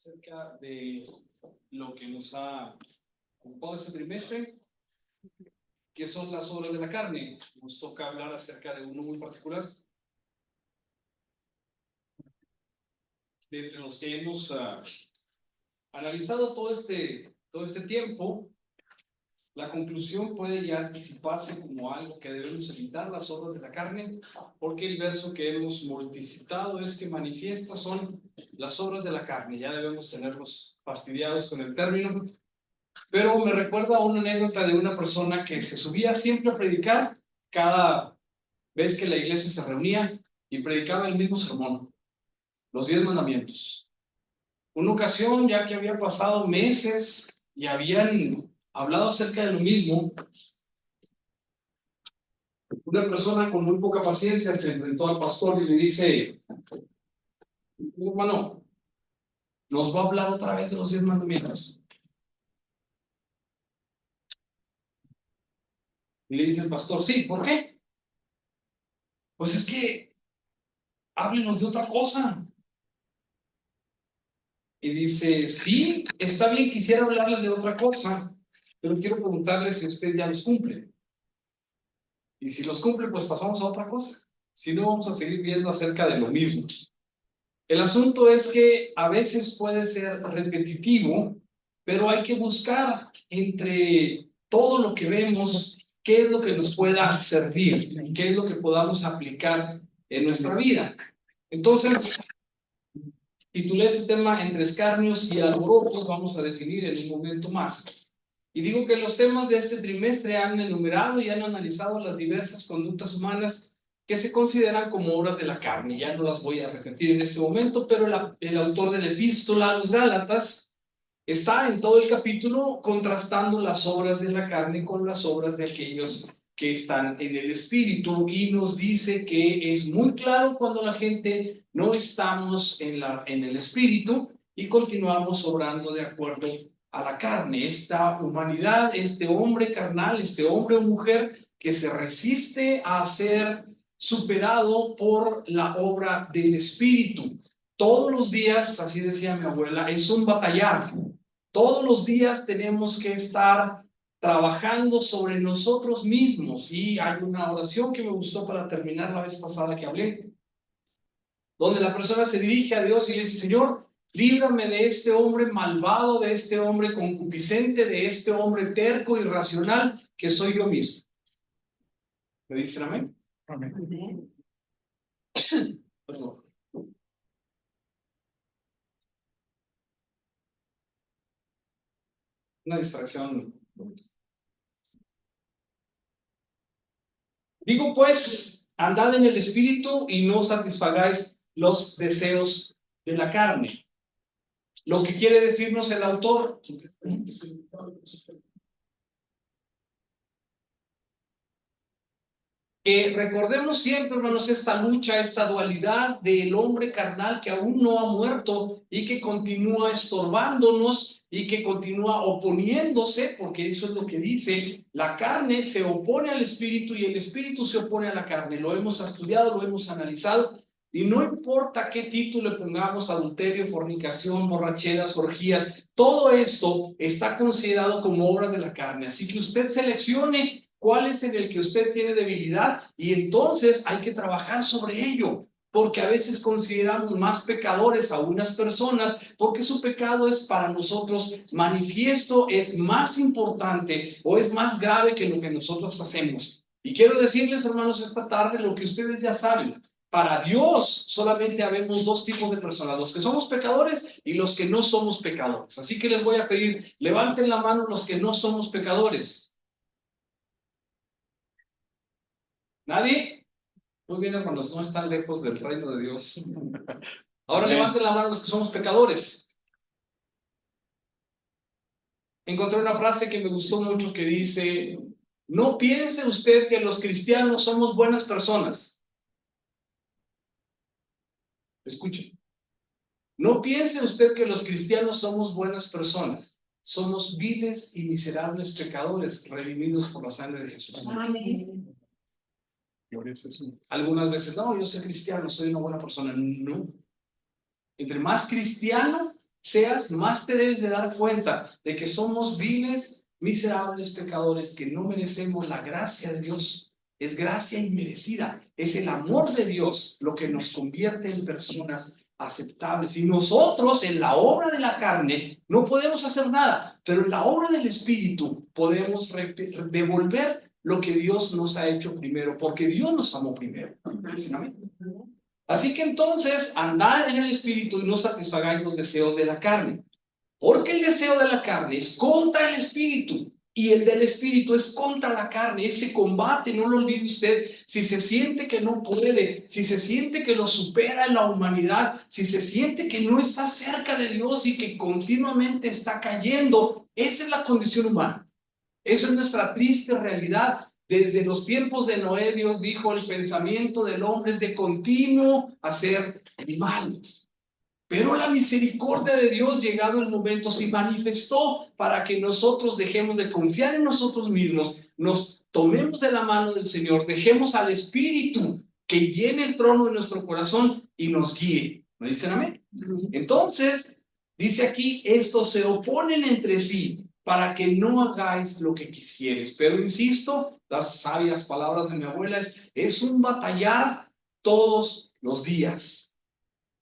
acerca de lo que nos ha ocupado este trimestre, que son las obras de la carne. Nos toca hablar acerca de uno muy particular. De entre los que hemos analizado todo este tiempo, la conclusión puede ya anticiparse como algo que debemos evitar, las obras de la carne, porque el verso que hemos multicitado es que manifiesta son las obras de la carne. Ya debemos tenerlos fastidiados con el término, pero me recuerda a una anécdota de una persona que se subía siempre a predicar cada vez que la iglesia se reunía y predicaba el mismo sermón, los 10 mandamientos. Una ocasión, ya que había pasado meses y habían hablado acerca de lo mismo, una persona con muy poca paciencia se enfrentó al pastor y le dice: hermano, ¿nos va a hablar otra vez de los 10 mandamientos? Y le dice el pastor: sí, ¿por qué? Pues es que háblenos de otra cosa. Y dice: sí, está bien, quisiera hablarles de otra cosa, pero quiero preguntarles si usted ya los cumple. Y si los cumple, pues pasamos a otra cosa. Si no, vamos a seguir viendo acerca de lo mismo. El asunto es que a veces puede ser repetitivo, pero hay que buscar entre todo lo que vemos qué es lo que nos pueda servir, qué es lo que podamos aplicar en nuestra vida. Entonces, titulé este tema Entre escarnios y alborotos, vamos a definir en un momento más. Y digo que los temas de este trimestre han enumerado y han analizado las diversas conductas humanas que se consideran como obras de la carne. Ya no las voy a repetir en este momento, pero el autor de la epístola a los Gálatas está en todo el capítulo contrastando las obras de la carne con las obras de aquellos que están en el espíritu, y nos dice que es muy claro cuando la gente no estamos en el espíritu y continuamos obrando de acuerdo a la carne. Esta humanidad, este hombre carnal, este hombre o mujer que se resiste a ser superado por la obra del espíritu. Todos los días, así decía mi abuela, es un batallar. Todos los días tenemos que estar trabajando sobre nosotros mismos. Y hay una oración que me gustó para terminar la vez pasada que hablé, donde la persona se dirige a Dios y le dice: Señor, líbrame de este hombre malvado, de este hombre concupiscente, de este hombre terco, irracional, que soy yo mismo. ¿Me dicen amén? Amén. Perdón. Una distracción. Digo pues, andad en el espíritu y no satisfagáis los deseos de la carne. Lo que quiere decirnos el autor, que recordemos siempre, hermanos, esta lucha, esta dualidad del hombre carnal que aún no ha muerto y que continúa estorbándonos y que continúa oponiéndose, porque eso es lo que dice: la carne se opone al espíritu y el espíritu se opone a la carne. Lo hemos estudiado, lo hemos analizado, y no importa qué título le pongamos: adulterio, fornicación, borracheras, orgías, todo esto está considerado como obras de la carne. Así que usted seleccione cuál es en el que usted tiene debilidad, y entonces hay que trabajar sobre ello, porque a veces consideramos más pecadores a unas personas porque su pecado es para nosotros manifiesto, es más importante o es más grave que lo que nosotros hacemos. Y quiero decirles, hermanos, esta tarde lo que ustedes ya saben: para Dios solamente habemos dos tipos de personas: los que somos pecadores y los que no somos pecadores. Así que les voy a pedir, levanten la mano los que no somos pecadores. ¿Nadie? Muy bien, hermanos, no están lejos del reino de Dios. Ahora levanten la mano los que somos pecadores. Encontré una frase que me gustó mucho que dice: no piense usted que los cristianos somos buenas personas. Escuchen. No piense usted que los cristianos somos buenas personas. Somos viles y miserables pecadores redimidos por la sangre de Jesús. Amén. Algunas veces: no, yo soy cristiano, soy una buena persona. No. Entre más cristiano, seas, más te debes de dar cuenta de que somos viles, miserables pecadores que no merecemos la gracia de Dios. Es gracia inmerecida, es el amor de Dios lo que nos convierte en personas aceptables. Y nosotros en la obra de la carne no podemos hacer nada, pero en la obra del Espíritu podemos devolver lo que Dios nos ha hecho primero, porque Dios nos amó primero. Así que entonces, andad en el Espíritu y no satisfagáis los deseos de la carne. Porque el deseo de la carne es contra el Espíritu y el del Espíritu es contra la carne. Este combate, no lo olvide usted, si se siente que no puede, si se siente que lo supera en la humanidad, si se siente que no está cerca de Dios y que continuamente está cayendo, esa es la condición humana. Eso es nuestra triste realidad. Desde los tiempos de Noé, Dios dijo, el pensamiento del hombre es de continuo hacer el mal. Pero la misericordia de Dios, llegado el momento, se manifestó para que nosotros dejemos de confiar en nosotros mismos, nos tomemos de la mano del Señor, dejemos al Espíritu que llene el trono de nuestro corazón y nos guíe. ¿Me dicen amén? Entonces, dice aquí, estos se oponen entre sí para que no hagáis lo que quisieres. Pero insisto, las sabias palabras de mi abuela es un batallar todos los días.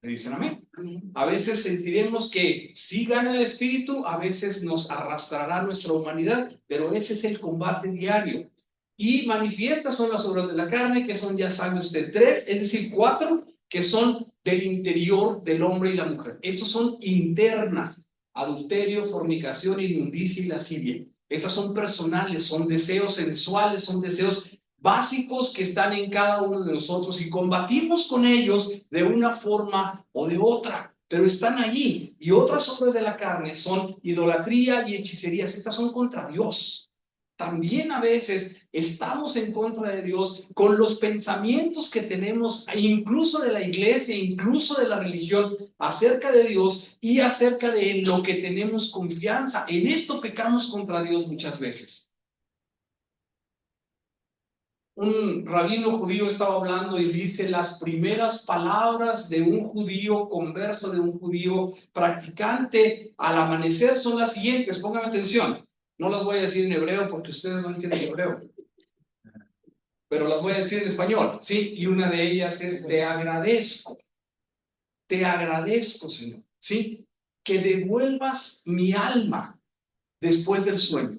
¿Me dicen amén? A veces sentiremos que sí gana el Espíritu, a veces nos arrastrará nuestra humanidad, pero ese es el combate diario. Y manifiestas son las obras de la carne, que son, ya sabe usted, 3, es decir, 4, que son del interior del hombre y la mujer. Estos son internas: adulterio, fornicación, inmundicia y lascivia. Esas son personales, son deseos sensuales, son deseos básicos que están en cada uno de nosotros y combatimos con ellos de una forma o de otra, pero están allí. Y otras obras de la carne son idolatría y hechicerías. Estas son contra Dios. También a veces estamos en contra de Dios con los pensamientos que tenemos, incluso de la iglesia, incluso de la religión, acerca de Dios y acerca de lo que tenemos confianza. En esto pecamos contra Dios muchas veces. Un rabino judío estaba hablando y dice: las primeras palabras de un judío converso, de un judío practicante al amanecer son las siguientes. Pónganme atención, no las voy a decir en hebreo porque ustedes no entienden hebreo, pero las voy a decir en español, ¿sí? Y una de ellas es: te agradezco, Señor, ¿sí? Que devuelvas mi alma después del sueño.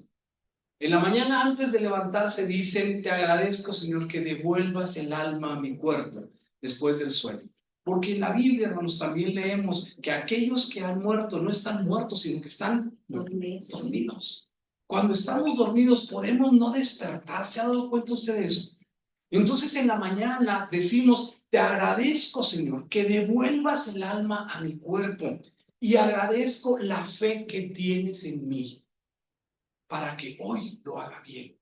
En la mañana, antes de levantarse, dicen: te agradezco, Señor, que devuelvas el alma a mi cuerpo después del sueño. Porque en la Biblia, hermanos, también leemos que aquellos que han muerto no están muertos, sino que están dormidos. Cuando estamos dormidos podemos no despertar. ¿Se ha dado cuenta usted de eso? Entonces en la mañana decimos: te agradezco, Señor, que devuelvas el alma a mi cuerpo, y agradezco la fe que tienes en mí para que hoy lo haga bien.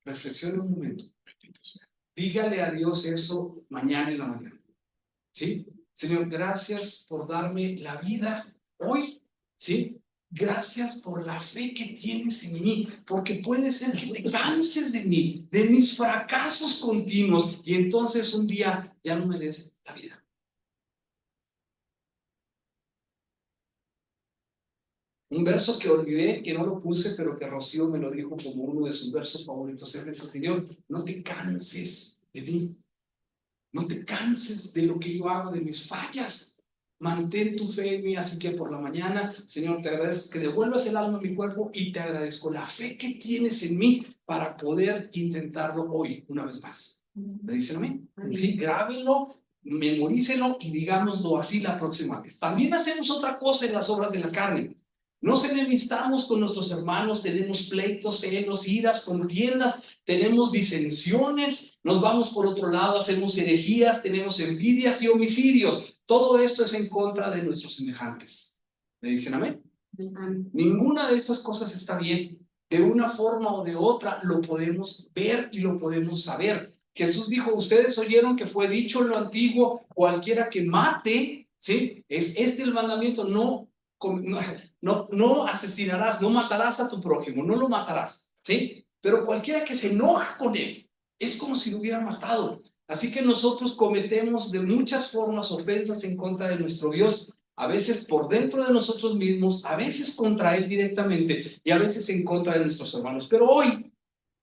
Reflexione un momento. Dígale a Dios eso mañana en la mañana. ¿Sí? Señor, gracias por darme la vida hoy. ¿Sí? Gracias por la fe que tienes en mí, porque puede ser que te canses de mí, de mis fracasos continuos, y entonces un día ya no me des la vida. Un verso que olvidé, que no lo puse, pero que Rocío me lo dijo como uno de sus versos favoritos, es ese: Señor, no te canses de mí. No te canses de lo que yo hago, de mis fallas. Mantén tu fe en mí. Así que por la mañana, Señor, te agradezco que devuelvas el alma a mi cuerpo, y te agradezco la fe que tienes en mí para poder intentarlo hoy una vez más. ¿Me dicen amén? Sí, grábenlo, memorícenlo y digámoslo así la próxima vez. También hacemos otra cosa en las obras de la carne. Nos enemistamos con nuestros hermanos, tenemos pleitos, celos, iras, contiendas, tenemos disensiones, nos vamos por otro lado, hacemos herejías, tenemos envidias y homicidios. Todo esto es en contra de nuestros semejantes. ¿Me dicen amén? Ninguna de estas cosas está bien. De una forma o de otra lo podemos ver y lo podemos saber. Jesús dijo: ustedes oyeron que fue dicho en lo antiguo, cualquiera que mate, ¿sí? Es este el mandamiento: no asesinarás, no matarás a tu prójimo, no lo matarás, ¿sí? Pero cualquiera que se enoja con él es como si lo hubiera matado. Así que nosotros cometemos de muchas formas ofensas en contra de nuestro Dios, A veces por dentro de nosotros mismos, a veces contra Él directamente y a veces en contra de nuestros hermanos. Pero hoy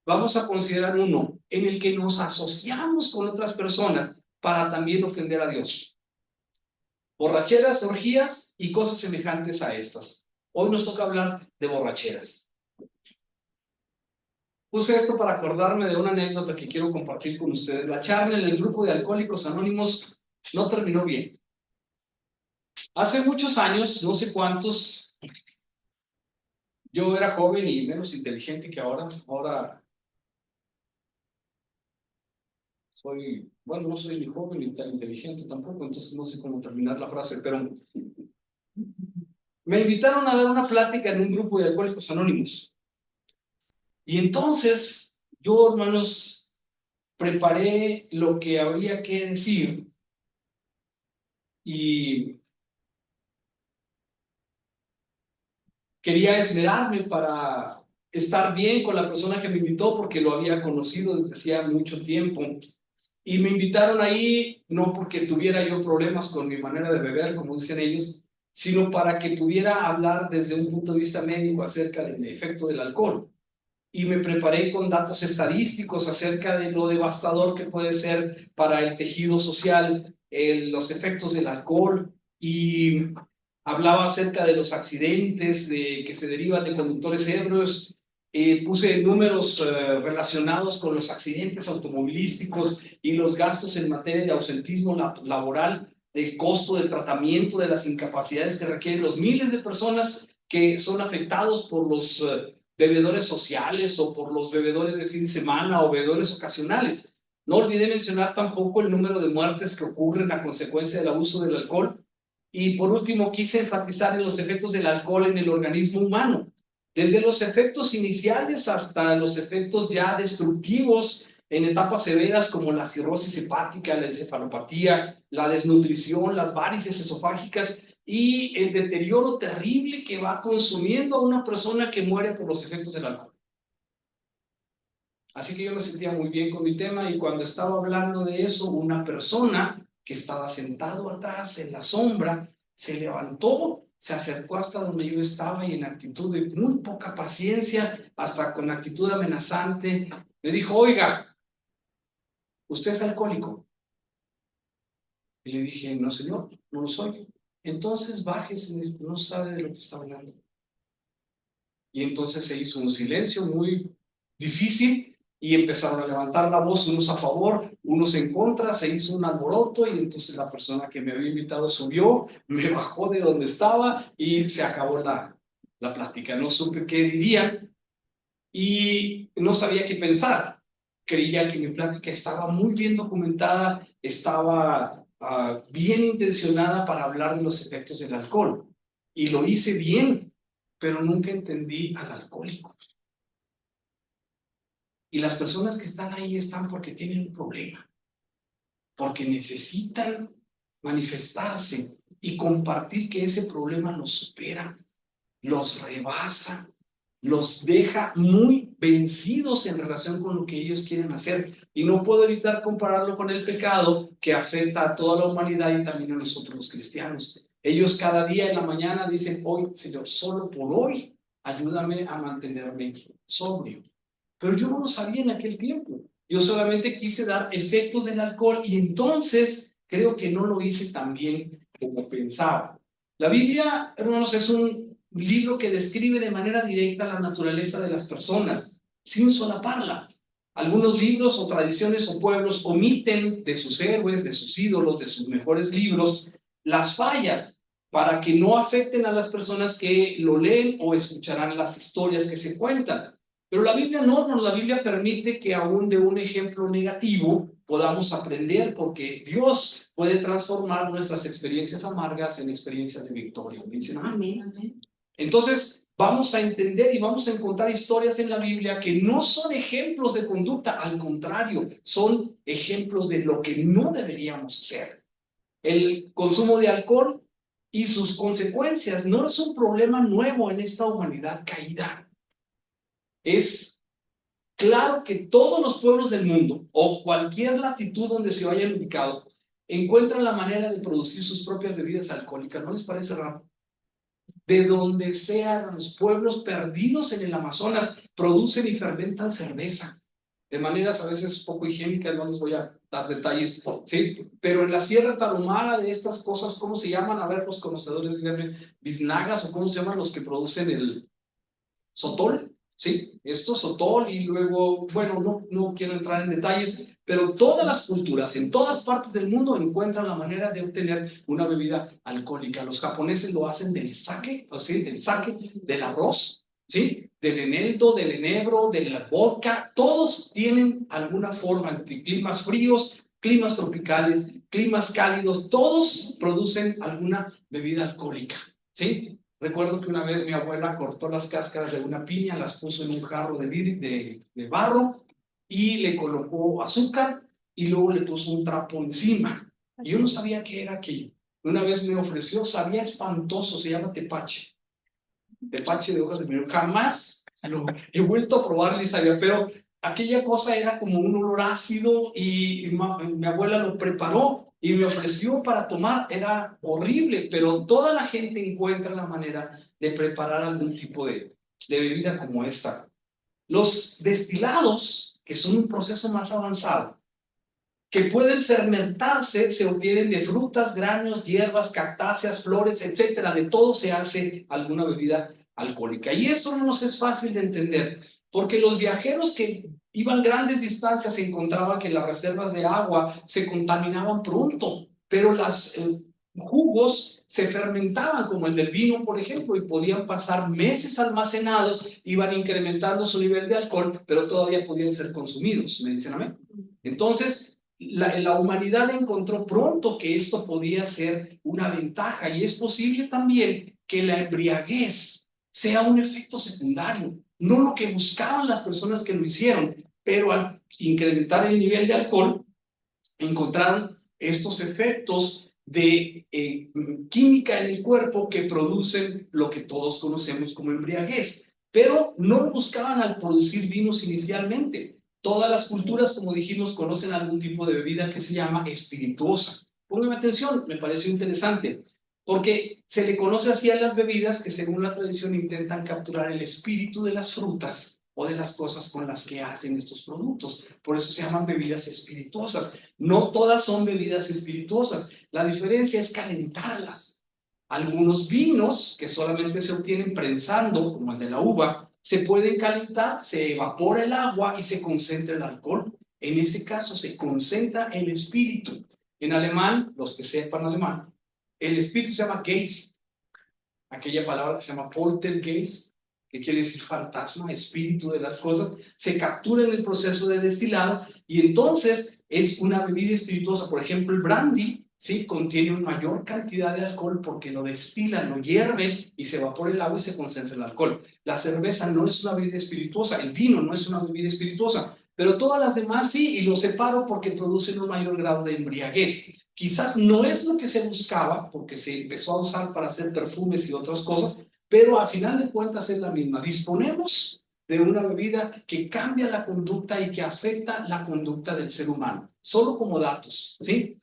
vamos a considerar uno en el que nos asociamos con otras personas para también ofender a Dios. Borracheras, orgías y cosas semejantes a estas. Hoy nos toca hablar de borracheras. Puse esto para acordarme de una anécdota que quiero compartir con ustedes. La charla en el grupo de Alcohólicos Anónimos no terminó bien. Hace muchos años, no sé cuántos, yo era joven y menos inteligente que ahora. Ahora soy, bueno, no soy ni joven ni tan inteligente tampoco, entonces no sé cómo terminar la frase, pero me invitaron a dar una plática en un grupo de Alcohólicos Anónimos. Y entonces yo, hermanos, preparé lo que habría que decir y quería esmerarme para estar bien con la persona que me invitó porque lo había conocido desde hacía mucho tiempo. Y me invitaron ahí no porque tuviera yo problemas con mi manera de beber, como dicen ellos, sino para que pudiera hablar desde un punto de vista médico acerca del efecto del alcohol. Y me preparé con datos estadísticos acerca de lo devastador que puede ser para el tejido social, los efectos del alcohol, y hablaba acerca de los accidentes que se derivan de conductores ebrios. Puse números relacionados con los accidentes automovilísticos y los gastos en materia de ausentismo laboral, el costo del tratamiento de las incapacidades que requieren los miles de personas que son afectados por los bebedores sociales o por los bebedores de fin de semana o bebedores ocasionales. No olvidé mencionar tampoco el número de muertes que ocurren a consecuencia del abuso del alcohol. Y por último, quise enfatizar en los efectos del alcohol en el organismo humano, desde los efectos iniciales hasta los efectos ya destructivos en etapas severas como la cirrosis hepática, la encefalopatía, la desnutrición, las varices esofágicas y el deterioro terrible que va consumiendo a una persona que muere por los efectos del alcohol. Así que yo me sentía muy bien con mi tema y cuando estaba hablando de eso, una persona que estaba sentado atrás en la sombra se levantó, se acercó hasta donde yo estaba y en actitud de muy poca paciencia, hasta con actitud amenazante, me dijo: oiga, ¿usted es alcohólico? Y le dije: no, señor, no lo soy. Entonces bájese, no sabe de lo que está hablando. Y entonces se hizo un silencio muy difícil y empezaron a levantar la voz, unos a favor, unos en contra, se hizo un alboroto y entonces la persona que me había invitado subió, me bajó de donde estaba y se acabó la plática. No supe qué dirían y no sabía qué pensar. Creía que mi plática estaba muy bien documentada, estaba bien intencionada para hablar de los efectos del alcohol. Y lo hice bien, pero nunca entendí al alcohólico. Y las personas que están ahí están porque tienen un problema, porque necesitan manifestarse y compartir que ese problema los supera, los rebasa, los deja muy vencidos en relación con lo que ellos quieren hacer. Y no puedo evitar compararlo con el pecado que afecta a toda la humanidad y también a nosotros los cristianos. Ellos cada día en la mañana dicen: hoy, Señor, solo por hoy, ayúdame a mantenerme sobrio. Pero yo no lo sabía en aquel tiempo. Yo solamente quise dar efectos del alcohol y entonces creo que no lo hice tan bien como pensaba. La Biblia, hermanos, es un libro que describe de manera directa la naturaleza de las personas, sin solaparla. Algunos libros o tradiciones o pueblos omiten de sus héroes, de sus ídolos, de sus mejores libros, las fallas para que no afecten a las personas que lo leen o escucharán las historias que se cuentan. Pero la Biblia no, la Biblia permite que aún de un ejemplo negativo podamos aprender, porque Dios puede transformar nuestras experiencias amargas en experiencias de victoria. Dicen: amén, amén. Entonces, vamos a entender y vamos a encontrar historias en la Biblia que no son ejemplos de conducta, al contrario, son ejemplos de lo que no deberíamos hacer. El consumo de alcohol y sus consecuencias no es un problema nuevo en esta humanidad caída. Es claro que todos los pueblos del mundo, o cualquier latitud donde se hayan ubicado, encuentran la manera de producir sus propias bebidas alcohólicas. ¿No les parece raro? De donde sean los pueblos perdidos en el Amazonas, producen y fermentan cerveza. De maneras a veces poco higiénicas, no les voy a dar detalles, ¿sí? Pero en la Sierra Tarahumara de estas cosas, ¿cómo se llaman? A ver, los conocedores, díganme, biznagas, o ¿cómo se llaman los que producen el sotol? ¿Sí? Esto sotol, y luego, bueno, no quiero entrar en detalles, pero todas las culturas, en todas partes del mundo, encuentran la manera de obtener una bebida alcohólica. Los japoneses lo hacen del sake, o sí, del sake, del arroz, ¿sí? Del eneldo, del enebro, de la vodka. Todos tienen alguna forma, entre climas fríos, climas tropicales, climas cálidos, todos producen alguna bebida alcohólica, ¿sí? Recuerdo que una vez mi abuela cortó las cáscaras de una piña, las puso en un jarro de barro y le colocó azúcar y luego le puso un trapo encima. Y yo no sabía qué era aquello. Una vez me ofreció, sabía espantoso, se llama tepache. Tepache de hojas de mirlo. Jamás lo he vuelto a probar ni sabía, pero aquella cosa era como un olor ácido y mi abuela lo preparó y me ofreció para tomar. Era horrible, pero toda la gente encuentra la manera de preparar algún tipo de bebida como esta. Los destilados, que son un proceso más avanzado, que pueden fermentarse, se obtienen de frutas, granos, hierbas, cactáceas, flores, etcétera. De todo se hace alguna bebida alcohólica. Y esto no nos es fácil de entender, porque los viajeros que iban grandes distancias encontraban que las reservas de agua se contaminaban pronto, pero las jugos se fermentaban, como el del vino, por ejemplo, y podían pasar meses almacenados, iban incrementando su nivel de alcohol, pero todavía podían ser consumidos. ¿Me dicen amén? Entonces, la humanidad encontró pronto que esto podía ser una ventaja, y es posible también que la embriaguez sea un efecto secundario, no lo que buscaban las personas que lo hicieron, pero al incrementar el nivel de alcohol, encontraron estos efectos de química en el cuerpo que producen lo que todos conocemos como embriaguez, pero no lo buscaban al producir vinos inicialmente. Todas las culturas, como dijimos, conocen algún tipo de bebida que se llama espirituosa. Pónganme atención, me pareció interesante, porque se le conoce así a las bebidas que, según la tradición, intentan capturar el espíritu de las frutas o de las cosas con las que hacen estos productos. Por eso se llaman bebidas espirituosas. No todas son bebidas espirituosas. La diferencia es calentarlas. Algunos vinos que solamente se obtienen prensando, como el de la uva, se pueden calentar, se evapora el agua y se concentra el alcohol. En ese caso se concentra el espíritu. En alemán, los que sepan alemán, el espíritu se llama Geist. Aquella palabra que se llama Poltergeist, que quiere decir fantasma, espíritu de las cosas, se captura en el proceso de destilado, y entonces es una bebida espirituosa. Por ejemplo, el brandy, ¿sí?, contiene una mayor cantidad de alcohol porque lo destilan, lo hierven y se evapora el agua y se concentra el alcohol. La cerveza no es una bebida espirituosa, el vino no es una bebida espirituosa, pero todas las demás sí, y lo separo porque producen un mayor grado de embriaguez. Quizás no es lo que se buscaba, porque se empezó a usar para hacer perfumes y otras cosas, pero al final de cuentas es la misma. Disponemos de una bebida que cambia la conducta y que afecta la conducta del ser humano, solo como datos, ¿sí?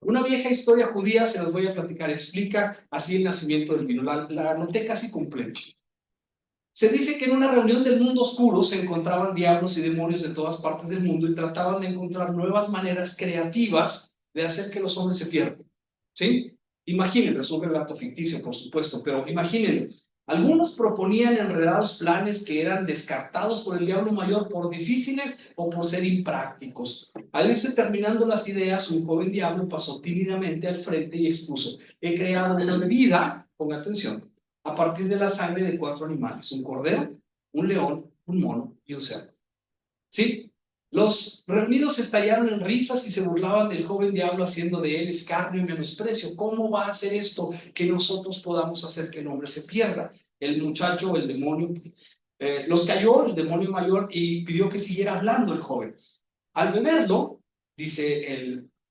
Una vieja historia judía, se las voy a platicar, explica así el nacimiento del vino. La anoté casi completa. Se dice que en una reunión del mundo oscuro se encontraban diablos y demonios de todas partes del mundo y trataban de encontrar nuevas maneras creativas de hacer que los hombres se pierdan, ¿sí? Imagínenlo, es un relato ficticio, por supuesto, pero imagínenlo. Algunos proponían enredados planes que eran descartados por el diablo mayor por difíciles o por ser imprácticos. Al irse terminando las ideas, un joven diablo pasó tímidamente al frente y expuso: he creado una bebida, ponga atención, a partir de la sangre de 4 animales: un cordero, un león, un mono y un cerdo. ¿Sí? Los reunidos estallaron en risas y se burlaban del joven diablo, haciendo de él escarnio y menosprecio. ¿Cómo va a hacer esto que nosotros podamos hacer que el hombre se pierda? El muchacho, el demonio, los cayó el demonio mayor y pidió que siguiera hablando el joven. Al beberlo,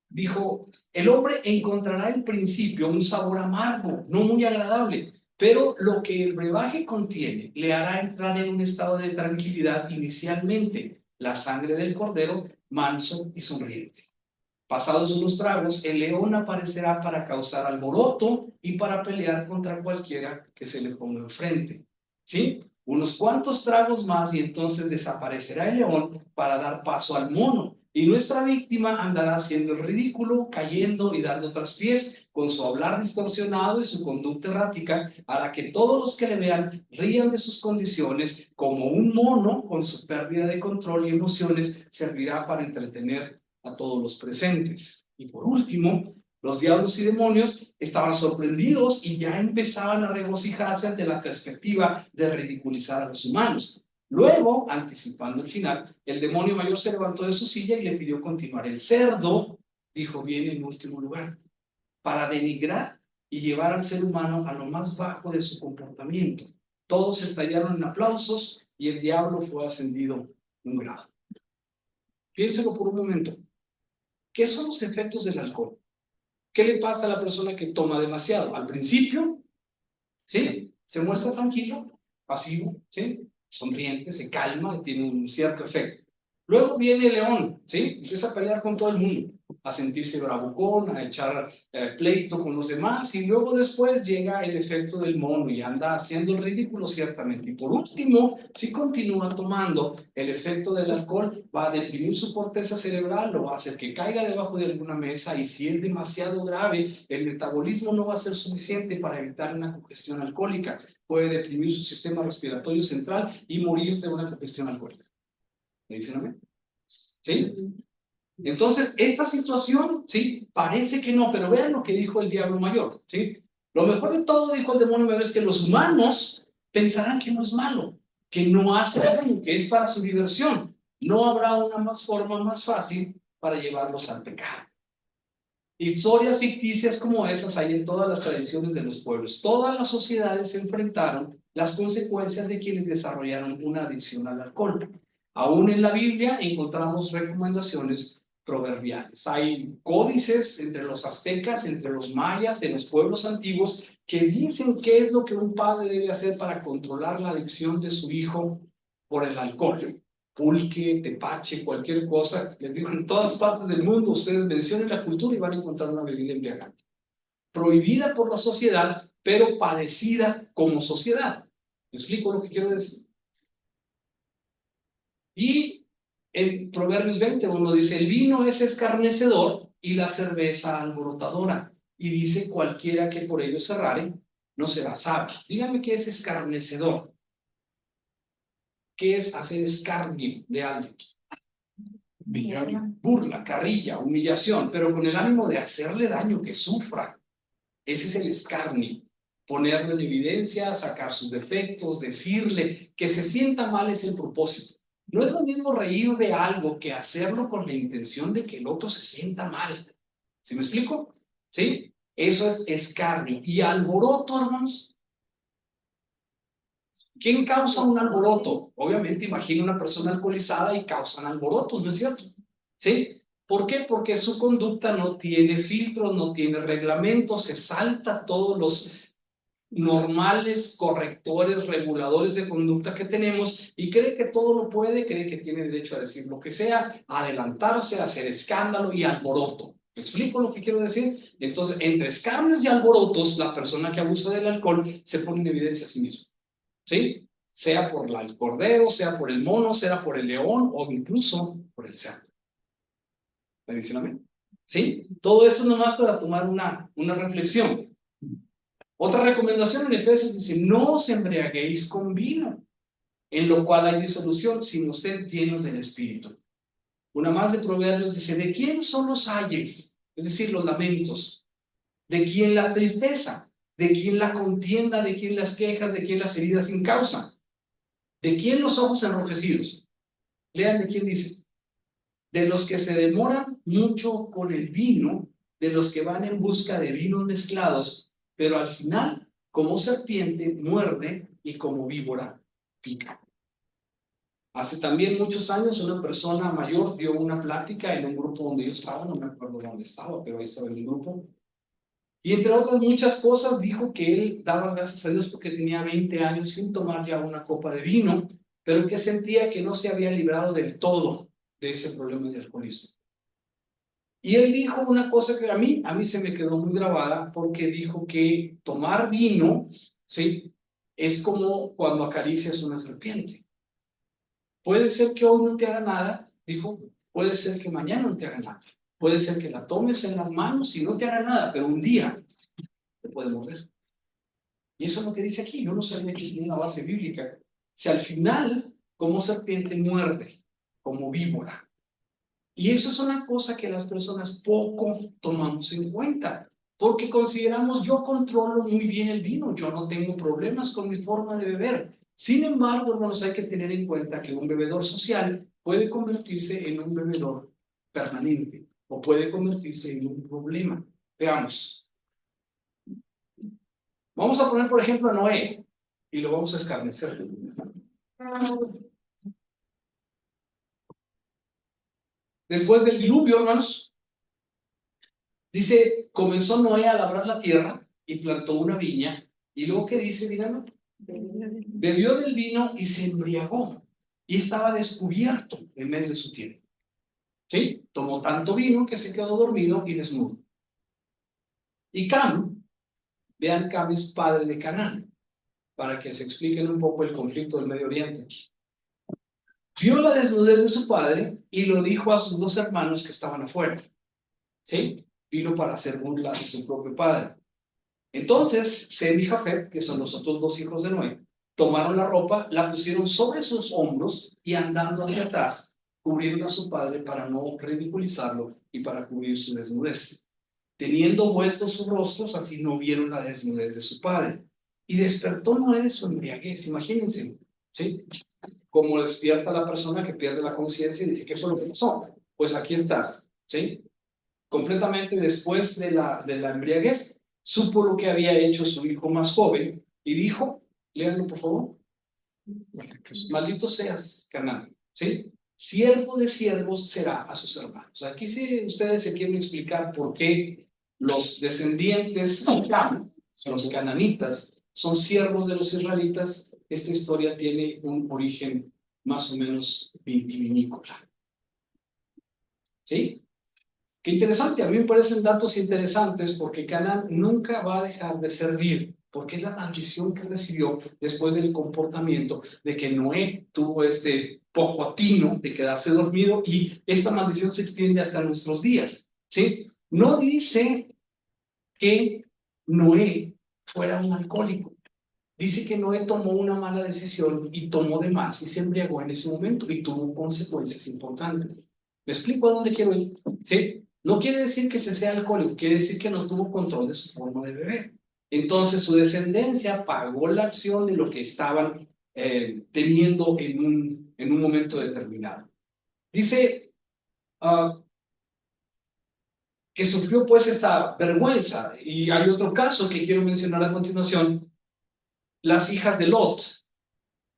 dijo: el hombre encontrará al principio un sabor amargo, no muy agradable, pero lo que el brebaje contiene le hará entrar en un estado de tranquilidad inicialmente: la sangre del cordero, manso y sonriente. Pasados unos tragos, el león aparecerá para causar alboroto y para pelear contra cualquiera que se le ponga enfrente. ¿Sí? Unos cuantos tragos más y entonces desaparecerá el león para dar paso al mono. Y nuestra víctima andará haciendo el ridículo, cayendo y dando traspiés con su hablar distorsionado y su conducta errática, a la que todos los que le vean rían de sus condiciones. Como un mono, con su pérdida de control y emociones, servirá para entretener a todos los presentes. Y por último, los diablos y demonios estaban sorprendidos y ya empezaban a regocijarse ante la perspectiva de ridiculizar a los humanos. Luego, anticipando el final, el demonio mayor se levantó de su silla y le pidió continuar. El cerdo dijo: viene en último lugar, para denigrar y llevar al ser humano a lo más bajo de su comportamiento. Todos estallaron en aplausos y el diablo fue ascendido un grado. Piénselo por un momento. ¿Qué son los efectos del alcohol? ¿Qué le pasa a la persona que toma demasiado? Al principio, ¿sí? Se muestra tranquilo, pasivo, ¿sí? Sonriente, se calma y tiene un cierto efecto. Luego viene el león, ¿sí? Empieza a pelear con todo el mundo, a sentirse bravucón, a echar pleito con los demás, y luego después llega el efecto del mono y anda haciendo el ridículo ciertamente. Y por último, si continúa tomando, el efecto del alcohol va a deprimir su corteza cerebral, lo va a hacer que caiga debajo de alguna mesa, y si es demasiado grave, el metabolismo no va a ser suficiente para evitar una congestión alcohólica. Puede deprimir su sistema respiratorio central y morir de una congestión alcohólica. ¿Me dicen amén? ¿Sí? Entonces, esta situación, ¿sí? Parece que no, pero vean lo que dijo el diablo mayor, ¿sí? Lo mejor de todo, dijo el demonio mayor, es que los humanos pensarán que no es malo, que no hace daño, que es para su diversión. No habrá una forma más fácil para llevarlos al pecado. Historias ficticias como esas hay en todas las tradiciones de los pueblos. Todas las sociedades enfrentaron las consecuencias de quienes desarrollaron una adicción al alcohol. Aún en la Biblia encontramos recomendaciones proverbiales. Hay códices entre los aztecas, entre los mayas, en los pueblos antiguos, que dicen qué es lo que un padre debe hacer para controlar la adicción de su hijo por el alcohol. Pulque, tepache, cualquier cosa. Les digo, en todas partes del mundo ustedes mencionen la cultura y van a encontrar una bebida embriagante. Prohibida por la sociedad, pero padecida como sociedad. ¿Me explico lo que quiero decir? Y en Proverbios 21 dice: el vino es escarnecedor y la cerveza alborotadora. Y dice: cualquiera que por ello cerrare, no será sabio. Dígame qué es escarnecedor. ¿Qué es hacer escarnio de alguien? Burla, carrilla, humillación, pero con el ánimo de hacerle daño, que sufra. Ese es el escarnio. Ponerlo en evidencia, sacar sus defectos, decirle que se sienta mal es el propósito. No es lo mismo reír de algo que hacerlo con la intención de que el otro se sienta mal. ¿Sí me explico? ¿Sí? Eso es escarnio. Y alboroto, hermanos. ¿Quién causa un alboroto? Obviamente, imagina una persona alcoholizada y causan alborotos, ¿no es cierto? ¿Sí? ¿Por qué? Porque su conducta no tiene filtros, no tiene reglamentos, se salta todos los normales correctores, reguladores de conducta que tenemos, y cree que todo lo puede, cree que tiene derecho a decir lo que sea, a adelantarse, a hacer escándalo y alboroto. ¿Me explico lo que quiero decir? Entonces, entre escándalos y alborotos, la persona que abusa del alcohol se pone en evidencia a sí mismo. ¿Sí? Sea por el cordero, sea por el mono, sea por el león o incluso por el cerdo. ¿Me dicen amén? ¿Sí? Todo eso nomás para tomar una reflexión. Otra recomendación en Efesios dice: no os embriaguéis con vino, en lo cual hay disolución, sino sed llenos del Espíritu. Una más de Proverbios dice: ¿de quién son los ayes? Es decir, los lamentos. ¿De quién la tristeza? ¿De quién la contienda? ¿De quién las quejas? ¿De quién las heridas sin causa? ¿De quién los ojos enrojecidos? Lean de quién dice: de los que se demoran mucho con el vino, de los que van en busca de vinos mezclados, pero al final, como serpiente, muerde y como víbora, pica. Hace también muchos años una persona mayor dio una plática en un grupo donde yo estaba, no me acuerdo dónde estaba, pero ahí estaba en el grupo. Y entre otras muchas cosas dijo que él daba gracias a Dios porque tenía 20 años sin tomar ya una copa de vino, pero que sentía que no se había librado del todo de ese problema de alcoholismo. Y él dijo una cosa que a mí se me quedó muy grabada, porque dijo que tomar vino, ¿sí? Es como cuando acaricias una serpiente. Puede ser que hoy no te haga nada, dijo, puede ser que mañana no te haga nada. Puede ser que la tomes en las manos y no te haga nada, pero un día te puede morder. Y eso es lo que dice aquí. Yo no sabía que tenía una base bíblica. Si al final, como serpiente muerde, como víbora. Y eso es una cosa que las personas poco tomamos en cuenta, porque consideramos, yo controlo muy bien el vino, yo no tengo problemas con mi forma de beber. Sin embargo, hermanos, hay que tener en cuenta que un bebedor social puede convertirse en un bebedor permanente o puede convertirse en un problema. Veamos. Vamos a poner, por ejemplo, a Noé y lo vamos a escarnecer. Después del diluvio, hermanos, dice, comenzó Noé a labrar la tierra y plantó una viña. Y luego, ¿qué dice? Díganme. Bebió del vino y se embriagó. Y estaba descubierto en medio de su tiempo. ¿Sí? Tomó tanto vino que se quedó dormido y desnudo. Y Cam, vean, Cam es padre de Canaán, para que se expliquen un poco el conflicto del Medio Oriente. Vio la desnudez de su padre y lo dijo a sus dos hermanos que estaban afuera. ¿Sí? Vino para hacer burla de su propio padre. Entonces, Sem y Jafet, que son los otros dos hijos de Noé, tomaron la ropa, la pusieron sobre sus hombros y andando hacia atrás, cubrieron a su padre para no ridiculizarlo y para cubrir su desnudez. Teniendo vueltos sus rostros, así no vieron la desnudez de su padre. Y despertó Noé de su embriaguez, imagínense, ¿sí? Como despierta la persona que pierde la conciencia y dice, ¿qué fue lo que pasó? Pues aquí estás, ¿sí? Completamente después de la embriaguez, supo lo que había hecho su hijo más joven y dijo, léanlo por favor, maldito seas, Canaán, ¿sí? Siervo de siervos será a sus hermanos. Aquí sí ustedes se quieren explicar por qué los descendientes de Cam, los cananitas, son siervos de los israelitas. Esta historia tiene un origen más o menos vitivinícola, ¿sí? Qué interesante, a mí me parecen datos interesantes porque Canaán nunca va a dejar de servir, porque es la maldición que recibió después del comportamiento de que Noé tuvo este poco atino de quedarse dormido, y esta maldición se extiende hasta nuestros días, ¿sí? No dice que Noé fuera un alcohólico, dice que Noé tomó una mala decisión y tomó de más y se embriagó en ese momento y tuvo consecuencias importantes. ¿Me explico a dónde quiero ir? ¿Sí? No quiere decir que se sea alcohólico, quiere decir que no tuvo control de su forma de beber. Entonces su descendencia pagó la acción de lo que estaban teniendo en un momento determinado. Dice que sufrió pues esta vergüenza. Y hay otro caso que quiero mencionar a continuación, las hijas de Lot.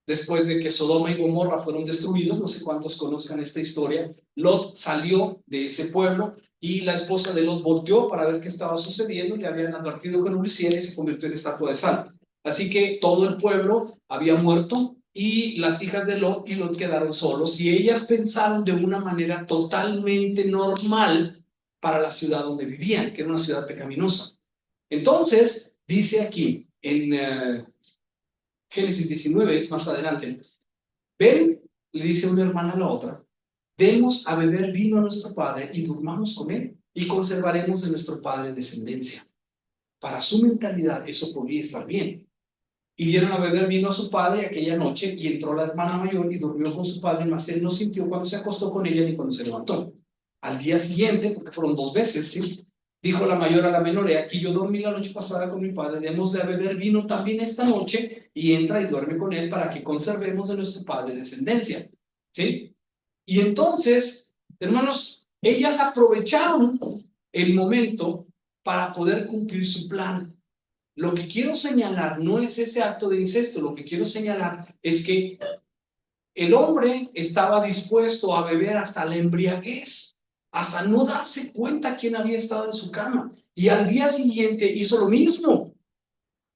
Después de que Sodoma y Gomorra fueron destruidos, no sé cuántos conozcan esta historia, Lot salió de ese pueblo y la esposa de Lot volteó para ver qué estaba sucediendo. Le habían advertido que no lo hiciera y se convirtió en estatua de sal. Así que todo el pueblo había muerto y las hijas de Lot y Lot quedaron solos, y ellas pensaron de una manera totalmente normal para la ciudad donde vivían, que era una ciudad pecaminosa. Entonces, dice aquí en Génesis 19, es más adelante, ven, le dice una hermana a la otra, demos a beber vino a nuestro padre y durmamos con él y conservaremos de nuestro padre descendencia. Para su mentalidad eso podría estar bien. Y dieron a beber vino a su padre aquella noche, y entró la hermana mayor y durmió con su padre, mas él no sintió cuando se acostó con ella ni cuando se levantó. Al día siguiente, porque fueron 2 veces, ¿sí? Dijo la mayor a la menor, aquí yo dormí la noche pasada con mi padre, démosle a beber vino también esta noche, y entra y duerme con él para que conservemos de nuestro padre descendencia, ¿sí? Y entonces, hermanos, ellas aprovecharon el momento para poder cumplir su plan. Lo que quiero señalar no es ese acto de incesto, lo que quiero señalar es que el hombre estaba dispuesto a beber hasta la embriaguez, hasta no darse cuenta quién había estado en su cama. Y al día siguiente hizo lo mismo.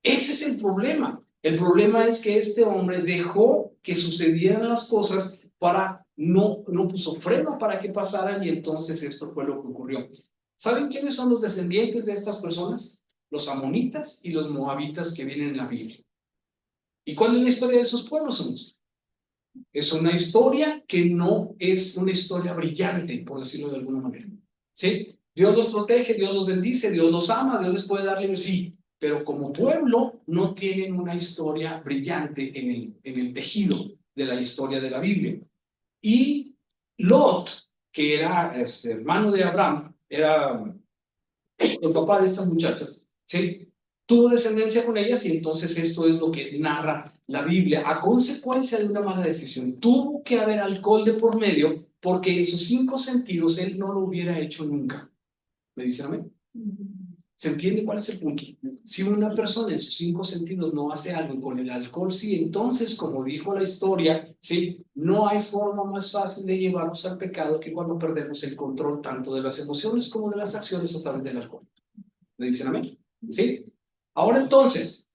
Ese es el problema. El problema es que este hombre dejó que sucedieran las cosas para no puso freno para que pasaran y entonces esto fue lo que ocurrió. ¿Saben quiénes son los descendientes de estas personas? Los amonitas y los moabitas que vienen en la Biblia. ¿Y cuál es la historia de esos pueblos, somos? Es una historia que no es una historia brillante, por decirlo de alguna manera. ¿Sí? Dios los protege, Dios los bendice, Dios los ama, Dios les puede darle sí, pero como pueblo no tienen una historia brillante en el tejido de la historia de la Biblia. Y Lot, que era hermano de Abraham, era el papá de estas muchachas, ¿sí? Tuvo descendencia con ellas y entonces esto es lo que narra la Biblia. A consecuencia de una mala decisión, tuvo que haber alcohol de por medio porque en sus 5 sentidos él no lo hubiera hecho nunca. ¿Me dicen amén? ¿Se entiende cuál es el punto? Si una persona en sus 5 sentidos no hace algo con el alcohol, sí, entonces, como dijo la historia, sí, no hay forma más fácil de llevarnos al pecado que cuando perdemos el control tanto de las emociones como de las acciones a través del alcohol. ¿Me dicen amén? ¿Sí? Ahora entonces,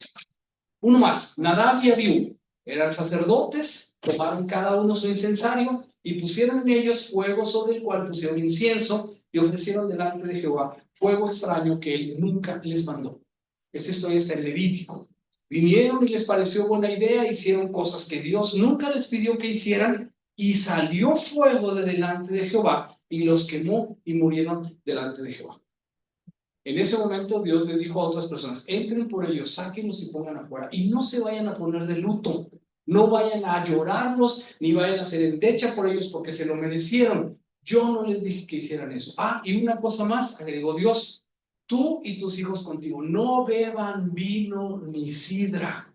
uno más, Nadab y Abiú eran sacerdotes, tomaron cada uno su incensario y pusieron en ellos fuego sobre el cual pusieron incienso y ofrecieron delante de Jehová fuego extraño que él nunca les mandó. Esta historia está en Levítico. Vinieron y les pareció buena idea, hicieron cosas que Dios nunca les pidió que hicieran y salió fuego de delante de Jehová y los quemó y murieron delante de Jehová. En ese momento Dios le dijo a otras personas, entren por ellos, sáquenlos y pongan afuera y no se vayan a poner de luto, no vayan a llorarlos ni vayan a hacer endecha por ellos porque se lo merecieron. Yo no les dije que hicieran eso. Ah, y una cosa más, agregó Dios, tú y tus hijos contigo no beban vino ni sidra.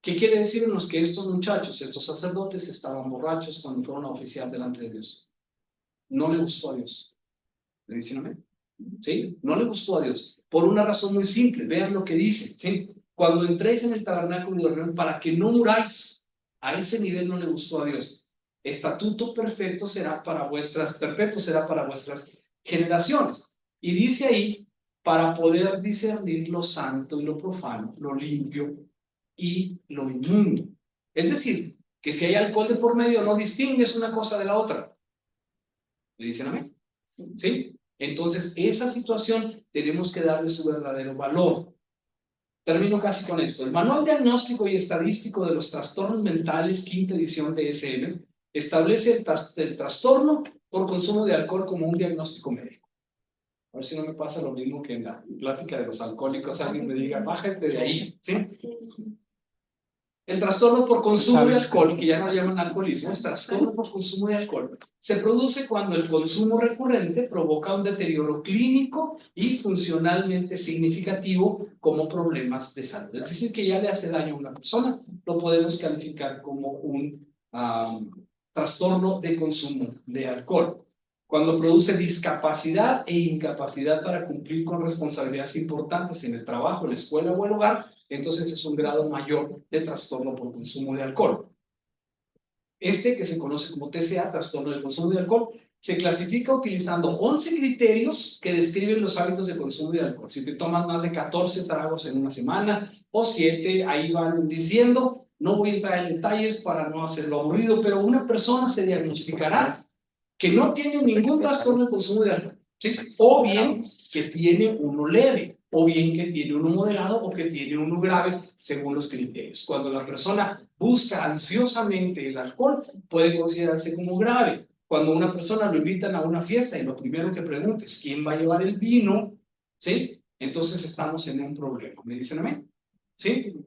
¿Qué quiere decirnos? Que estos muchachos, estos sacerdotes estaban borrachos cuando fueron a oficiar delante de Dios. No le gustó a Dios. ¿Le dicen amén? ¿Sí? No le gustó a Dios. Por una razón muy simple. Vean lo que dice. ¿Sí? Cuando entréis en el tabernáculo de reunión, para que no muráis, a ese nivel no le gustó a Dios. Estatuto perfecto será para perpetuo será para vuestras generaciones. Y dice ahí, para poder discernir lo santo y lo profano, lo limpio y lo inmundo. Es decir, que si hay alcohol de por medio, no distingues una cosa de la otra. ¿Le dicen amén? ¿Sí? Entonces, esa situación tenemos que darle su verdadero valor. Termino casi con esto. El Manual Diagnóstico y Estadístico de los Trastornos Mentales, quinta edición de SM, establece el trastorno por consumo de alcohol como un diagnóstico médico. A ver si no me pasa lo mismo que en la plática de los alcohólicos, alguien me diga, bájate de ahí, ¿sí? El trastorno por consumo de alcohol, que ya no llaman alcoholismo, es trastorno por consumo de alcohol. Se produce cuando el consumo recurrente provoca un deterioro clínico y funcionalmente significativo como problemas de salud. Es decir, que ya le hace daño a una persona, lo podemos calificar como un trastorno de consumo de alcohol. Cuando produce discapacidad e incapacidad para cumplir con responsabilidades importantes en el trabajo, la escuela o el hogar, entonces es un grado mayor de trastorno por consumo de alcohol. Este, que se conoce como TCA, trastorno de consumo de alcohol, se clasifica utilizando 11 criterios que describen los hábitos de consumo de alcohol. Si te tomas más de 14 tragos en una semana o 7, ahí van diciendo, no voy a entrar en detalles para no hacerlo aburrido, pero una persona se diagnosticará que no tiene ningún trastorno de consumo de alcohol, ¿sí? O bien que tiene uno leve, o bien que tiene uno moderado o que tiene uno grave, según los criterios. Cuando la persona busca ansiosamente el alcohol, puede considerarse como grave. Cuando una persona lo invitan a una fiesta y lo primero que pregunta es quién va a llevar el vino, ¿sí? Entonces estamos en un problema. ¿Me dicen amén? ¿Sí?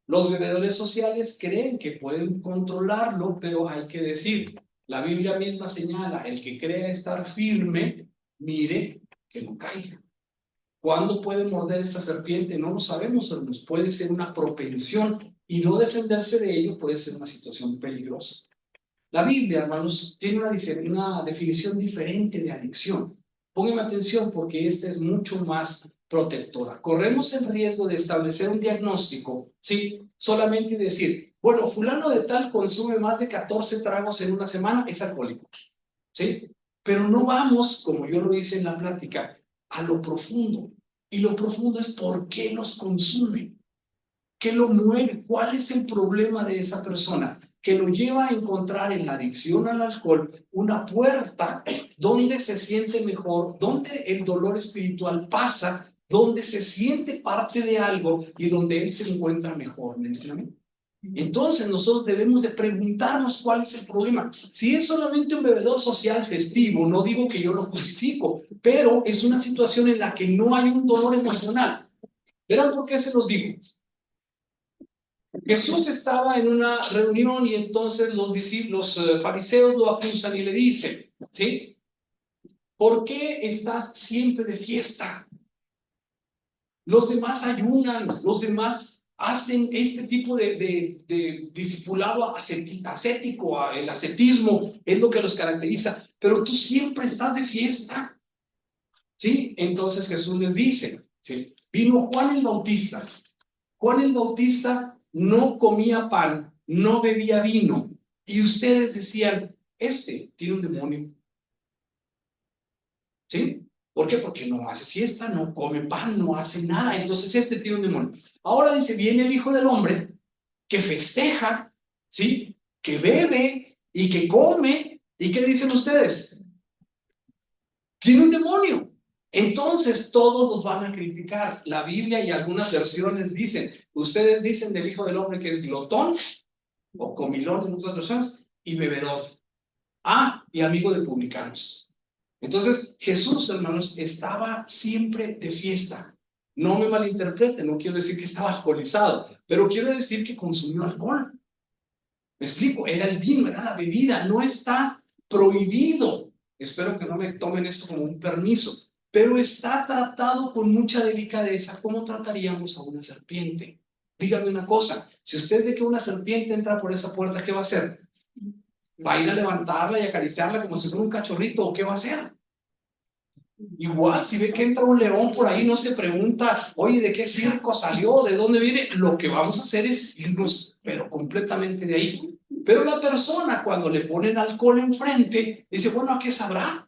Los bebedores sociales creen que pueden controlarlo, pero hay que decir, la Biblia misma señala, el que crea estar firme, mire que no caiga. ¿Cuándo puede morder esta serpiente? No lo sabemos, hermanos. Puede ser una propensión y no defenderse de ello puede ser una situación peligrosa. La Biblia, hermanos, tiene una definición diferente de adicción. Pónganme atención porque esta es mucho más protectora. Corremos el riesgo de establecer un diagnóstico, ¿sí? Solamente decir, bueno, fulano de tal consume más de 14 tragos en una semana, es alcohólico, ¿sí? Pero no vamos, como yo lo hice en la plática, a lo profundo. Y lo profundo es por qué los consume. ¿Qué lo mueve? ¿Cuál es el problema de esa persona? que lo lleva a encontrar en la adicción al alcohol una puerta donde se siente mejor, donde el dolor espiritual pasa, donde se siente parte de algo y donde él se encuentra mejor. ¿Me dicen a mí? Entonces nosotros debemos de preguntarnos cuál es el problema. Si es solamente un bebedor social festivo, no digo que yo lo justifico, pero es una situación en la que no hay un dolor emocional. ¿Verán por qué se los digo? Jesús estaba en una reunión y entonces los discípulos, los fariseos lo acusan y le dicen, ¿sí? ¿Por qué estás siempre de fiesta? Los demás ayunan, los demás hacen este tipo de discipulado ascético, el ascetismo es lo que los caracteriza, pero tú siempre estás de fiesta, ¿sí? Entonces Jesús les dice, ¿sí? Vino Juan el Bautista. Juan el Bautista no comía pan, no bebía vino, y ustedes decían, este tiene un demonio, ¿sí? ¿Por qué? Porque no hace fiesta, no come pan, no hace nada. Entonces este tiene un demonio. Ahora dice, viene el Hijo del Hombre que festeja, ¿sí? Que bebe y que come. ¿Y qué dicen ustedes? Tiene un demonio. Entonces todos los van a criticar. La Biblia y algunas versiones dicen, ustedes dicen del Hijo del Hombre que es glotón o comilón en otras versiones y bebedor. Ah, y amigo de publicanos. Entonces, Jesús, hermanos, estaba siempre de fiesta. No me malinterpreten, no quiero decir que estaba alcoholizado, pero quiero decir que consumió alcohol. ¿Me explico? Era el vino, era la bebida, no está prohibido. Espero que no me tomen esto como un permiso, pero está tratado con mucha delicadeza. ¿Cómo trataríamos a una serpiente? Dígame una cosa, si usted ve que una serpiente entra por esa puerta, ¿qué va a hacer? ¿Va a ir a levantarla y acariciarla como si fuera un cachorrito o qué va a hacer? Igual, si ve que entra un león por ahí, no se pregunta, oye, ¿de qué circo salió? ¿De dónde viene? Lo que vamos a hacer es irnos, pero completamente de ahí. Pero la persona, cuando le ponen alcohol enfrente, dice, bueno, ¿a qué sabrá?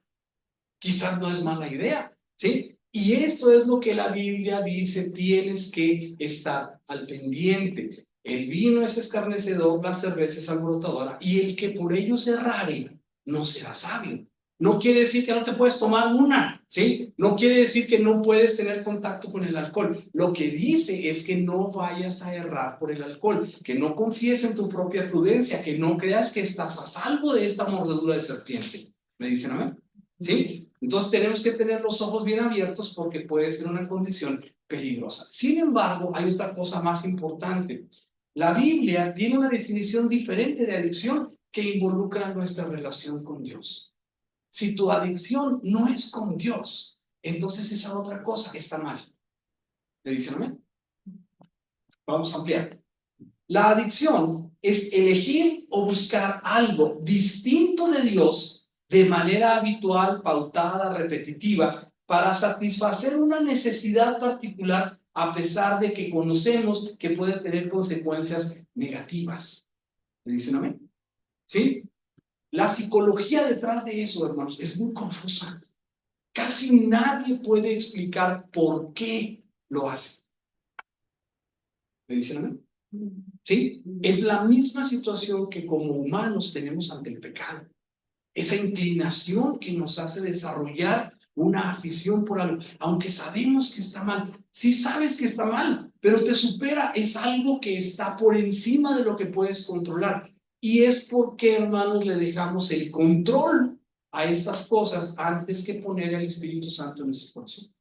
Quizás no es mala idea, ¿sí? Y esto es lo que la Biblia dice, tienes que estar al pendiente. El vino es escarnecedor, la cerveza es alborotadora, y el que por ello se errare, no será sabio. No quiere decir que no te puedes tomar una, ¿sí? No quiere decir que no puedes tener contacto con el alcohol. Lo que dice es que no vayas a errar por el alcohol, que no confíes en tu propia prudencia, que no creas que estás a salvo de esta mordedura de serpiente. ¿Me dicen amén? ¿Sí? Entonces tenemos que tener los ojos bien abiertos porque puede ser una condición peligrosa. Sin embargo, hay otra cosa más importante. La Biblia tiene una definición diferente de adicción que involucra nuestra relación con Dios. Si tu adicción no es con Dios, entonces esa otra cosa está mal. ¿Me dicen amén? Vamos a ampliar. La adicción es elegir o buscar algo distinto de Dios de manera habitual, pautada, repetitiva, para satisfacer una necesidad particular, a pesar de que conocemos que puede tener consecuencias negativas. ¿Me dicen amén? ¿Sí? La psicología detrás de eso, hermanos, es muy confusa. Casi nadie puede explicar por qué lo hace. ¿Me dicen amén? ¿Sí? Es la misma situación que como humanos tenemos ante el pecado. Esa inclinación que nos hace desarrollar una afición por algo, aunque sabemos que está mal. Sí sabes que está mal, pero te supera, es algo que está por encima de lo que puedes controlar. Y es porque, hermanos, le dejamos el control a estas cosas antes que poner al Espíritu Santo en nuestro corazón.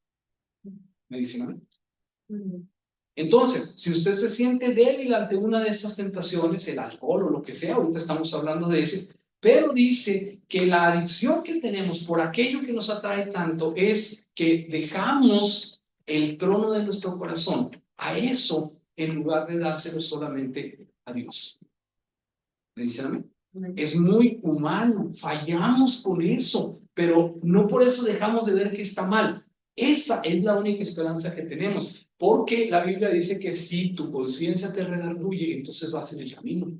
¿Me dicen amén? Entonces, si usted se siente débil ante una de estas tentaciones, el alcohol o lo que sea, ahorita estamos hablando de ese, pero dice que la adicción que tenemos por aquello que nos atrae tanto es que dejamos el trono de nuestro corazón a eso en lugar de dárselo solamente a Dios. ¿Me dicen amén? Es muy humano, fallamos con eso, pero no por eso dejamos de ver que está mal. Esa es la única esperanza que tenemos, porque la Biblia dice que si tu conciencia te redarguye, entonces vas en el camino,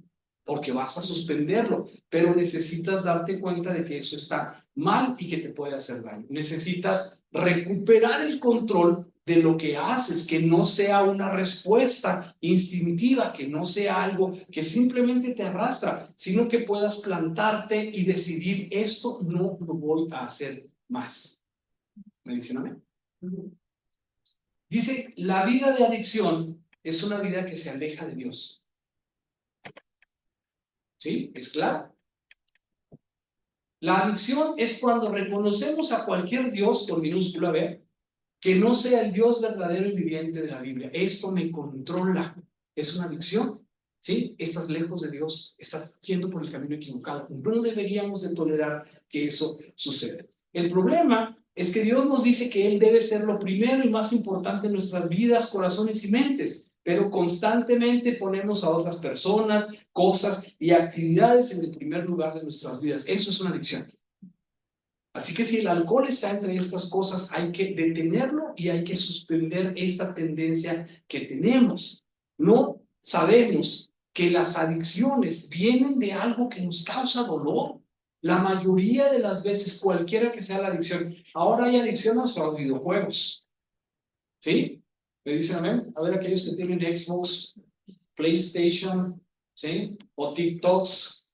porque vas a suspenderlo, pero necesitas darte cuenta de que eso está mal y que te puede hacer daño. Necesitas recuperar el control de lo que haces, que no sea una respuesta instintiva, que no sea algo que simplemente te arrastra, sino que puedas plantarte y decidir, esto no lo voy a hacer más. ¿Me dicen amén? Dice, la vida de adicción es una vida que se aleja de Dios. ¿Sí? ¿Es claro? La adicción es cuando reconocemos a cualquier Dios, con minúscula B, que no sea el Dios verdadero y viviente de la Biblia. Esto me controla. Es una adicción. ¿Sí? Estás lejos de Dios, estás yendo por el camino equivocado. No deberíamos de tolerar que eso suceda. El problema es que Dios nos dice que Él debe ser lo primero y más importante en nuestras vidas, corazones y mentes, pero constantemente ponemos a otras personas, cosas y actividades en el primer lugar de nuestras vidas. Eso es una adicción. Así que si el alcohol está entre estas cosas, hay que detenerlo y hay que suspender esta tendencia que tenemos. No sabemos que las adicciones vienen de algo que nos causa dolor. La mayoría de las veces, cualquiera que sea la adicción, ahora hay adicciones a los videojuegos. ¿Sí? ¿Me dicen amén? A ver, aquellos que tienen Xbox, PlayStation, ¿sí? O TikToks,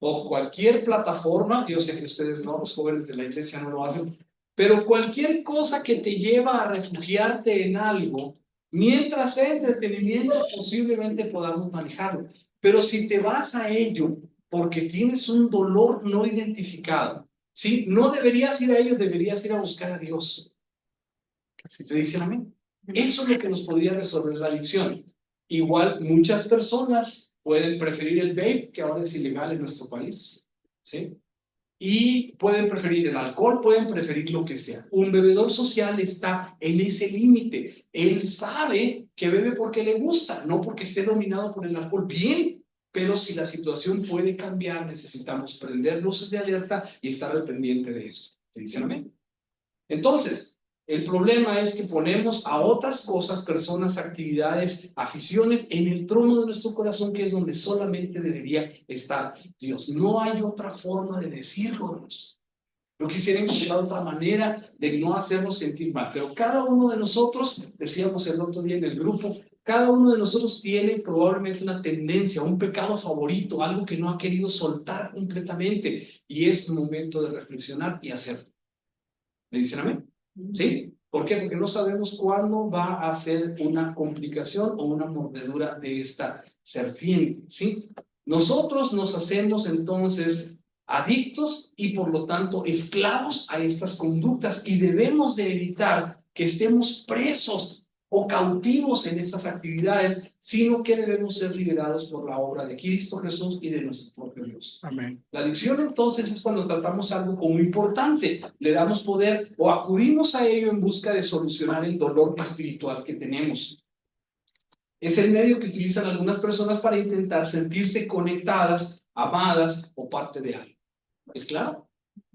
o cualquier plataforma. Yo sé que ustedes no, los jóvenes de la iglesia no lo hacen, pero cualquier cosa que te lleva a refugiarte en algo, mientras sea entretenimiento, posiblemente podamos manejarlo. Pero si te vas a ello porque tienes un dolor no identificado, ¿sí? No deberías ir a ello, deberías ir a buscar a Dios. ¿Sí te dicen amén? Eso es lo que nos podría resolver la adicción. Igual, muchas personas pueden preferir el vape, que ahora es ilegal en nuestro país, ¿sí? Y pueden preferir el alcohol, pueden preferir lo que sea. Un bebedor social está en ese límite. Él sabe que bebe porque le gusta, no porque esté dominado por el alcohol. Bien, pero si la situación puede cambiar, necesitamos prender luces de alerta y estar al pendiente de eso. ¿Se dicen amén? Entonces, el problema es que ponemos a otras cosas, personas, actividades, aficiones en el trono de nuestro corazón, que es donde solamente debería estar Dios. No hay otra forma de decirlo, hermanos. Yo quisiera encontrar otra manera de no hacernos sentir mal, pero cada uno de nosotros, decíamos el otro día en el grupo, cada uno de nosotros tiene probablemente una tendencia, un pecado favorito, algo que no ha querido soltar completamente, y es momento de reflexionar y hacerlo. ¿Me dicen amén? ¿Sí? ¿Por qué? Porque no sabemos cuándo va a ser una complicación o una mordedura de esta serpiente, ¿sí? Nosotros nos hacemos entonces adictos y por lo tanto esclavos a estas conductas y debemos de evitar que estemos presos o cautivos en estas actividades, sino que debemos ser liberados por la obra de Cristo Jesús y de nuestro propio Dios. Amén. La adicción entonces es cuando tratamos algo como importante, le damos poder o acudimos a ello en busca de solucionar el dolor espiritual que tenemos. Es el medio que utilizan algunas personas para intentar sentirse conectadas, amadas o parte de algo. ¿Es claro?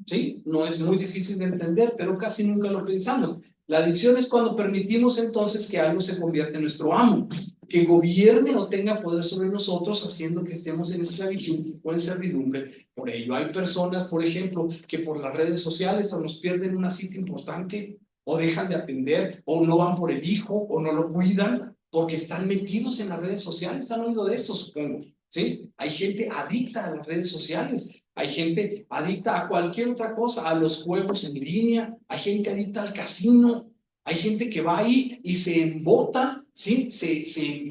¿Sí? No es muy difícil de entender, pero casi nunca lo pensamos. La adicción es cuando permitimos entonces que algo se convierta en nuestro amo, que gobierne o tenga poder sobre nosotros, haciendo que estemos en esclavitud o en servidumbre por ello. Hay personas, por ejemplo, que por las redes sociales o nos pierden una cita importante, o dejan de atender, o no van por el hijo, o no lo cuidan, porque están metidos en las redes sociales. ¿Han oído de esto, supongo? ¿Sí? Hay gente adicta a las redes sociales. Hay gente adicta a cualquier otra cosa, a los juegos en línea, hay gente adicta al casino, hay gente que va ahí y se embotan, ¿sí? Se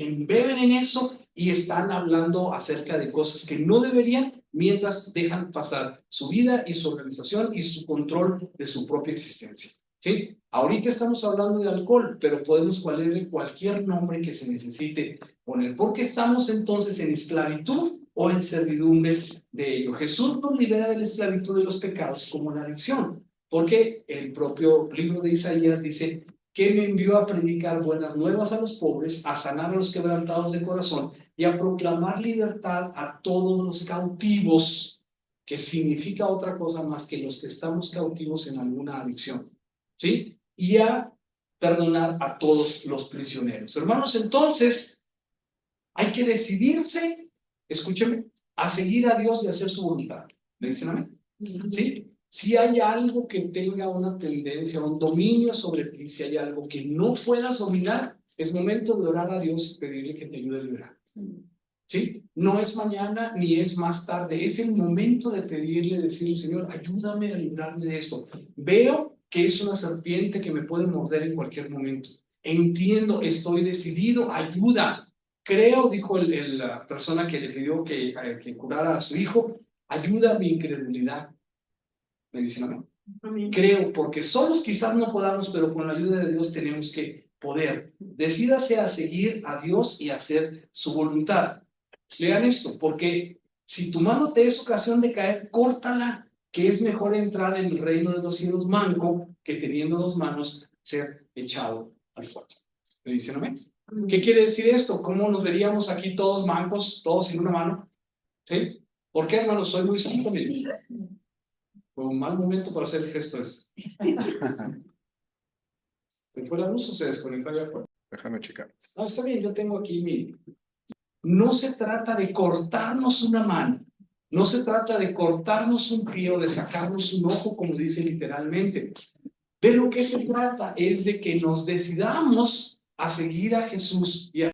embeben en eso y están hablando acerca de cosas que no deberían mientras dejan pasar su vida y su organización y su control de su propia existencia, ¿sí? Ahorita estamos hablando de alcohol, pero podemos ponerle cualquier nombre que se necesite poner, porque estamos entonces en esclavitud o en servidumbre de ello. Jesús nos libera de la esclavitud de los pecados como la adicción, porque el propio libro de Isaías dice que me envió a predicar buenas nuevas a los pobres, a sanar a los quebrantados de corazón y a proclamar libertad a todos los cautivos, que significa otra cosa más que los que estamos cautivos en alguna adicción, ¿sí? Y a perdonar a todos los prisioneros. Hermanos, entonces hay que decidirse, escúcheme, a seguir a Dios y hacer su voluntad. ¿Me dicen amén? ¿Sí? Si hay algo que tenga una tendencia, un dominio sobre ti, si hay algo que no puedas dominar, es momento de orar a Dios y pedirle que te ayude a liberar. ¿Sí? No es mañana ni es más tarde, es el momento de pedirle, decirle, Señor, ayúdame a librarme de esto. Veo que es una serpiente que me puede morder en cualquier momento. Entiendo, estoy decidido, ayuda. Creo, dijo la persona que le pidió que curara a su hijo, ayuda a mi incredulidad. Me dicen, amén. Creo, porque solos quizás no podamos, pero con la ayuda de Dios tenemos que poder. Decídase a seguir a Dios y hacer su voluntad. Lean esto, porque si tu mano te es ocasión de caer, córtala, que es mejor entrar en el reino de los cielos manco que teniendo dos manos ser echado al fuego. ¿Me dicen amén? ¿Qué quiere decir esto? ¿Cómo nos veríamos aquí todos mancos, todos sin una mano? ¿Sí? ¿Por qué, hermanos? Soy muy santo, miren. Fue un mal momento para hacer el gesto ese. ¿Se fue la luz o se desconectó ya afuera? Déjame checar. No, está bien, yo tengo aquí mi... No se trata de cortarnos una mano, no se trata de cortarnos un pie o de sacarnos un ojo, como dice literalmente. De lo que se trata es de que nos decidamos a seguir a Jesús y a